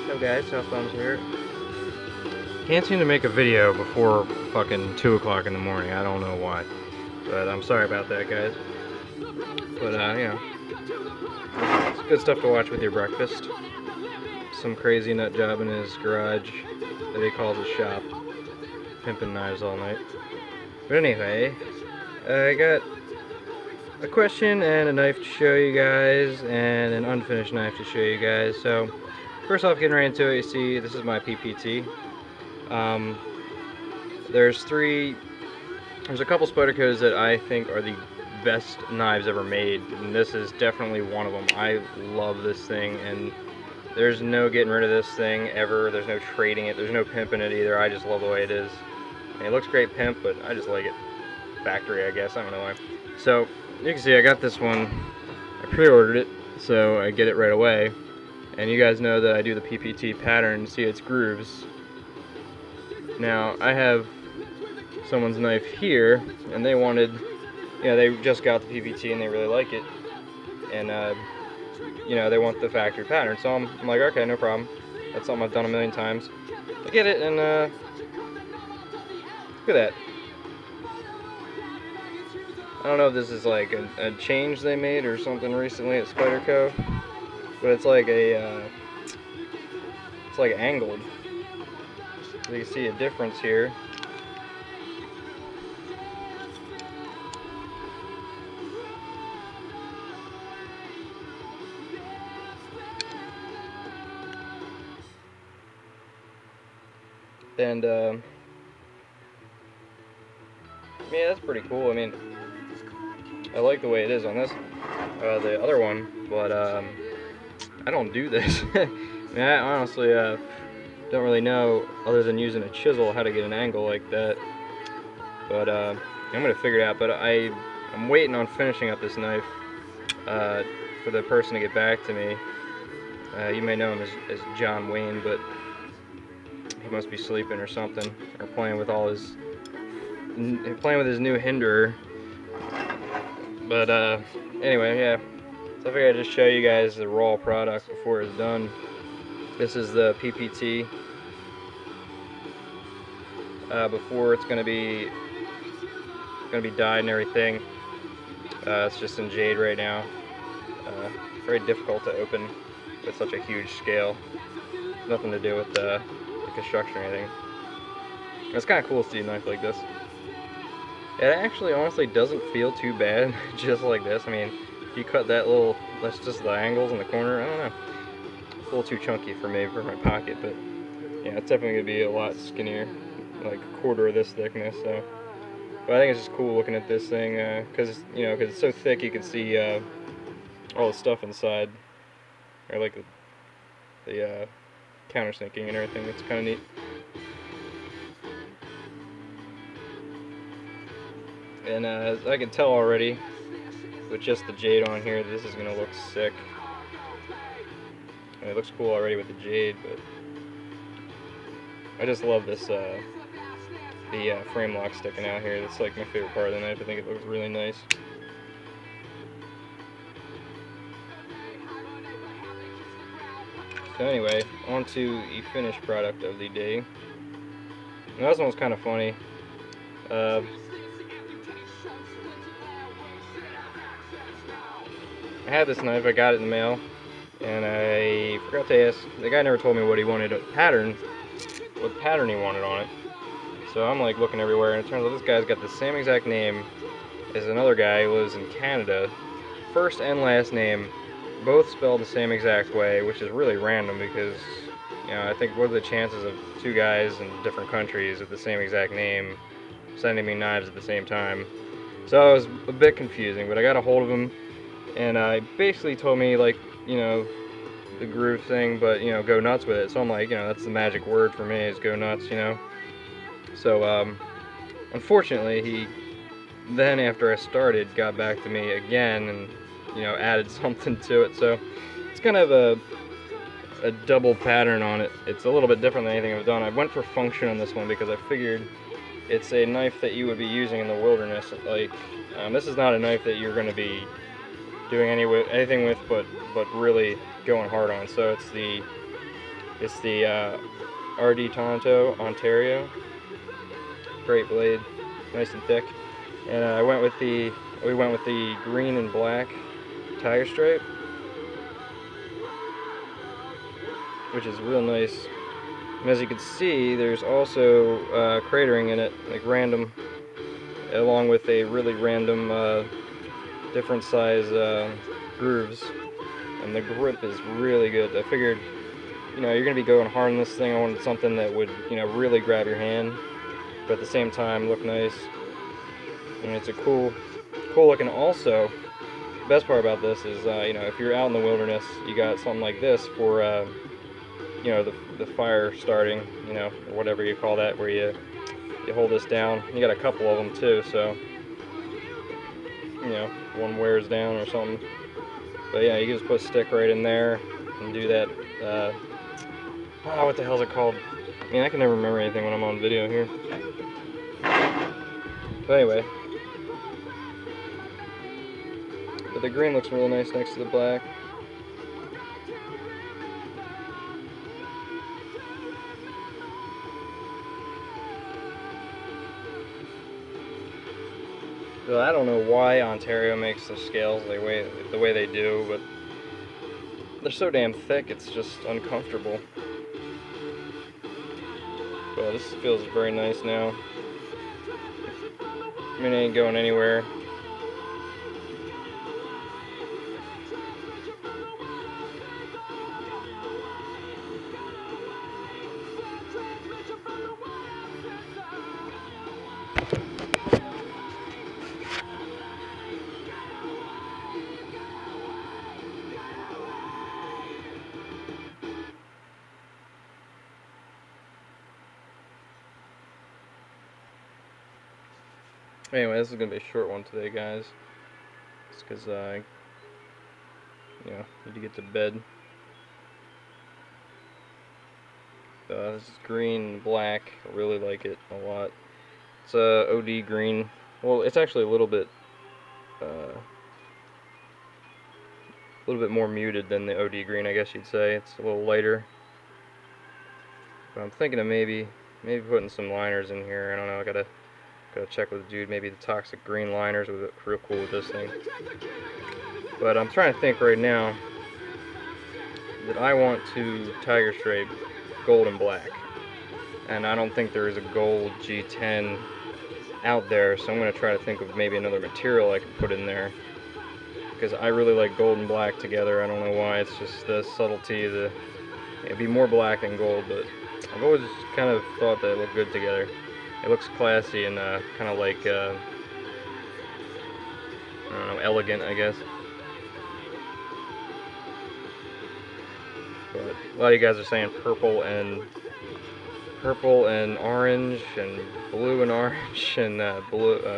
Hey guys, South Thumbs here. Can't seem to make a video before fucking 2 o'clock in the morning. I don't know why. But I'm sorry about that, guys. But, you know, it's good stuff to watch with your breakfast. Some crazy nut job in his garage that he calls his shop. Pimping knives all night. But anyway, I got a question and a knife to show you guys, and an unfinished knife to show you guys. So, first off, getting right into it, you see this is my PPT. There's a couple Spydercos that I think are the best knives ever made, and this is definitely one of them. I love this thing, and there's no getting rid of this thing ever. There's no trading it. There's no pimping it either. I just love the way it is. And it looks great pimp, but I just like it factory, I guess. I don't know why. So, you can see I got this one. I pre-ordered it, so I get it right away. And you guys know that I do the PPT pattern, see its grooves. Now, I have someone's knife here, and they wanted, you know, they just got the PPT and they really like it. And, you know, they want the factory pattern. So I'm like, okay, no problem. That's something I've done a million times. I get it, and, look at that. I don't know if this is like a change they made or something recently at Spyderco, but it's like it's like angled. So you can see a difference here. And yeah, that's pretty cool. I mean, I like the way it is on this, the other one, but I don't do this. I mean, I honestly don't really know, other than using a chisel, how to get an angle like that. But I'm gonna figure it out. But I'm waiting on finishing up this knife for the person to get back to me. You may know him as John Wayne, but he must be sleeping or something, or playing with his new hinderer. But anyway, yeah. So I figured I'd just show you guys the raw product before it's done. This is the PPT. Before it's gonna be dyed and everything. It's just in jade right now. Very difficult to open with such a huge scale. Nothing to do with the construction or anything. It's kind of cool to see a knife like this. It actually honestly doesn't feel too bad just like this. I mean, if you cut that little, that's just the angles in the corner, I don't know. It's a little too chunky for me for my pocket, but yeah, it's definitely going to be a lot skinnier, like a quarter of this thickness. So, but I think it's just cool looking at this thing, because it's so thick you can see all the stuff inside, or like the countersinking and everything. It's kind of neat. And as I can tell already, with just the jade on here, this is going to look sick. And it looks cool already with the jade, but I just love this, the frame lock sticking out here. That's like my favorite part of the knife. I think it looks really nice. So anyway, on to the finished product of the day. Now this one was kind of funny. I had this knife, I got it in the mail, and I forgot to ask, the guy never told me what he wanted, what pattern he wanted on it. So I'm like looking everywhere, and it turns out this guy's got the same exact name as another guy who lives in Canada. First and last name, both spelled the same exact way, which is really random because, you know, I think what are the chances of two guys in different countries with the same exact name sending me knives at the same time? So it was a bit confusing, but I got a hold of him. And I basically told me, like, you know, the groove thing, but, you know, go nuts with it. So I'm like, you know, that's the magic word for me, is go nuts, you know. So, unfortunately, he then, after I started, got back to me again and, you know, added something to it. So it's kind of a double pattern on it. It's a little bit different than anything I've done. I went for function on this one because I figured it's a knife that you would be using in the wilderness. Like, this is not a knife that you're going to be doing anything with, but really going hard on. So it's the It's the RD Tanto Ontario. Great blade, nice and thick. And we went with the green and black tiger stripe, which is real nice. And as you can see, there's also cratering in it, like random, along with a really random different size grooves. And the grip is really good. I figured, you know, you're gonna be going hard on this thing. I wanted something that would, you know, really grab your hand, but at the same time look nice. And it's a cool looking. Also, the best part about this is, you know, if you're out in the wilderness, you got something like this for, you know, the fire starting, you know, or whatever you call that, where you hold this down. You got a couple of them too, so, you know, one wears down or something. But yeah, you can just put a stick right in there and do that. What the hell is it called? I mean, I can never remember anything when I'm on video here. But anyway. But the green looks really nice next to the black. So I don't know why Ontario makes the scales the way they do, but they're so damn thick, it's just uncomfortable. But this feels very nice now. I mean, it ain't going anywhere. Anyway, this is gonna be a short one today, guys. It's because I, you know, need to get to bed. This is green and black. I really like it a lot. It's OD green. Well, it's actually a little bit more muted than the OD green, I guess you'd say. It's a little lighter. But I'm thinking of maybe putting some liners in here. I don't know. I gotta check with the dude. Maybe the toxic green liners would look real cool with this thing. But I'm trying to think right now that I want to tiger stripe gold and black, and I don't think there is a gold G10 out there, so I'm going to try to think of maybe another material I could put in there, because I really like gold and black together. I don't know why. It's just the subtlety. It'd be more black than gold, but I've always kind of thought that it looked good together. It looks classy and kind of like I don't know, elegant, I guess. But a lot of you guys are saying purple and orange and blue and orange and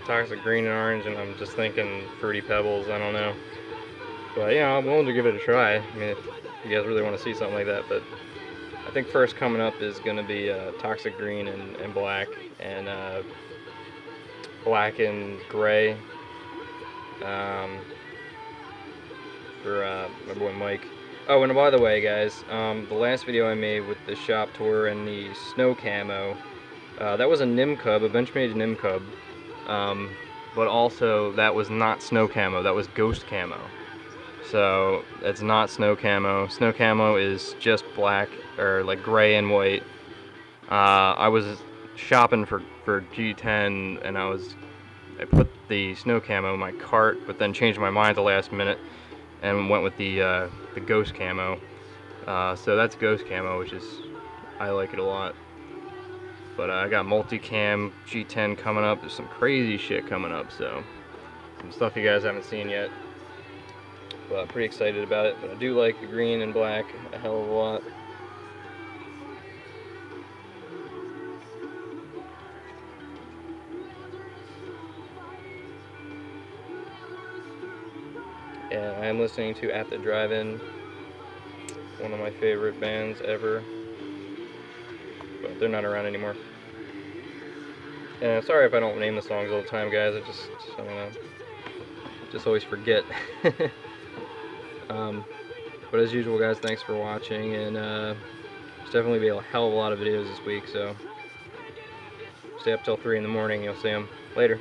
toxic green and orange, and I'm just thinking Fruity Pebbles. I don't know, but yeah, I'm willing to give it a try. I mean, if you guys really want to see something like that. But I think first coming up is going to be toxic green and black, and black and gray for my boy Mike. Oh, and by the way, guys, the last video I made with the shop tour and the snow camo, that was a Nim Cub, a Benchmade Nim Cub, but also that was not snow camo, that was ghost camo. So it's not snow camo. Snow camo is just black, or like gray and white. I was shopping for G10, and I put the snow camo in my cart, but then changed my mind at the last minute and went with the ghost camo. So that's ghost camo, which is, I like it a lot. But I got multicam G10 coming up. There's some crazy shit coming up, so some stuff you guys haven't seen yet. But I'm pretty excited about it. But I do like the green and black a hell of a lot. And I'm listening to At the Drive-In, one of my favorite bands ever, but they're not around anymore. And sorry if I don't name the songs all the time, guys. I don't know, just always forget. But as usual, guys, thanks for watching, and There's definitely be a hell of a lot of videos this week, so stay up till 3 in the morning, you'll see them. Later.